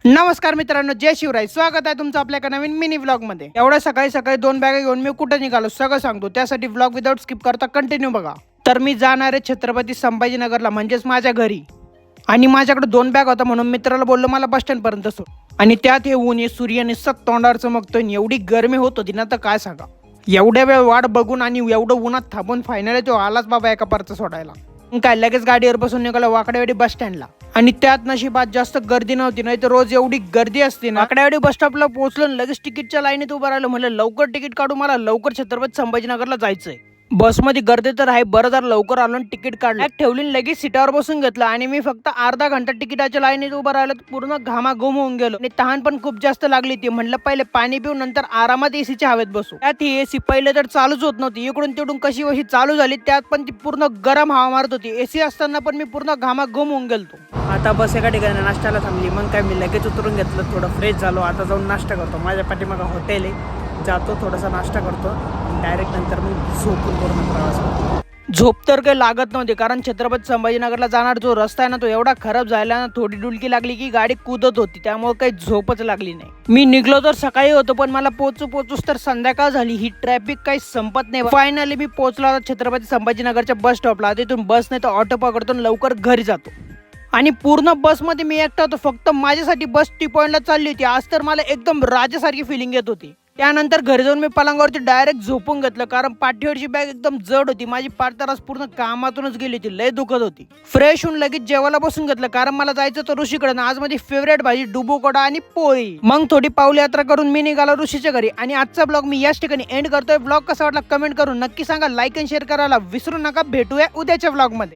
नमस्कार मित्रांनो, जय शिवराय. स्वागत आहे तुमचं आपल्या एका नवीन मिनी व्लॉग मध्ये. एवढ्या सकाळी सकाळी 2 बॅग घेऊन मी कुठे निघालो सगळं सांगतो. त्यासाठी व्लॉग विदाउट स्किप करता कंटिन्यू बघा. तर मी जाणार आहे छत्रपती संभाजीनगरला, म्हणजेच माझ्या घरी. आणि माझ्याकडे 2 बॅग होता म्हणून मित्राला बोललो मला बस स्टँड पर्यंत सोड. आणि त्यात हे ऊन, हे सूर्य निसत तोंडावर चमकतोय, एवढी गरमी होत होती ना तर काय सांगा. एवढ्या वेळ वाट बघून आणि एवढं उन्हात थांबून फायनली तो आलाच बाबा एका परत सोडायला. काय लगेच गाडीवर बसून निघाला वाकडेवाडी बस स्टँडला. आणि त्यात नशिबात जास्त गर्दी नव्हती, नाही तर रोज एवढी गर्दी असते ना. वाकडेवाडी बस स्टॉपला पोहोचलो, लगेच तिकीटच्या लाईनीत उभं राहिलं. म्हणलं लवकर तिकीट काढू, मला लवकर छत्रपती संभाजीनगरला जायचंय. बसमध्ये गर्दी तर आहे, बरं जर लवकर आलो तिकीट काढलं ठेवली, लगेच सीटावर बसून घेतलं. आणि मी फक्त अर्धा घंटा तिकिटाच्या लाईनीत उभं राहिलो, पूर्ण घामाघूम होऊन गेलो. आणि तहान पण खूप जास्त लागली ती. म्हणलं पहिले पाणी पिऊ, नंतर आरामात एसीच्या हवेत बसू. त्यात ही एसी पहिले तर चालूच होत नव्हती, इकडून तिकडून कशी वशी चालू झाली, त्यात पण ती पूर्ण गरम हवा मारत होती. एसी असताना पण मी पूर्ण घामाघूम होऊन गेलतो. आता बस एका ठिकाणी नाश्त्याला थांबली, मग काय मी लगेच उतरून घेतलं, थोडं फ्रेश झालो. आता जाऊन नाश्ता करतो. माझ्या पाठीमागं हॉटेल आहे, जातो थोडासा नाश्ता करतो, डायरेक्ट नंतर मी झोपून पूर्ण प्रवास करतो. झोप तर काही लागत नव्हती, कारण छत्रपती संभाजीनगरला जाणार जो रस्ता आहे ना तो एवढा खराब झाला ना, थोडी डुलकी लागली की गाडी कुदत होती, त्यामुळे काही झोपच लागली नाही. मी निघलो तर सकाळी होतो, पण मला पोचूच तर संध्याकाळ झाली. ही ट्रॅफिक काही संपत नाही. फायनली मी पोहोचलो छत्रपती संभाजीनगरच्या बस स्टॉपला. तिथून बस नाही तर ऑटो पकडतो, लवकर घरी जातो. आणि पूर्ण बसमध्ये मी एकटा होतो, फक्त माझ्यासाठी बस टी पॉइंटला चालली होती. आज तर मला एकदम राजासारखी फिलिंग येत होती. त्यानंतर घरी जाऊन मी पलंगावरती डायरेक्ट झोपून घेतलं, कारण पाठीवरची बॅग एकदम जड होती. माझी पाठ तर आज पूर्ण कामातूनच गेली होती, लय दुखत होती. फ्रेश होऊन लगेच जेवायला बसून घेतलं, कारण मला जायचं होतं ऋषीकडे. आज माझी फेवरेट भाजी डुबोकोडा आणि पोळी. मग थोडी पावली यात्रा करून मी निघालो ऋषीच्या घरी. आणि आजचा ब्लॉग मी याच ठिकाणी एंड करतोय. ब्लॉग कसा वाटला कमेंट करून नक्की सांगा. लाईक आणि शेअर करायला विसरू नका. भेटूया उद्याच्या ब्लॉग मध्ये.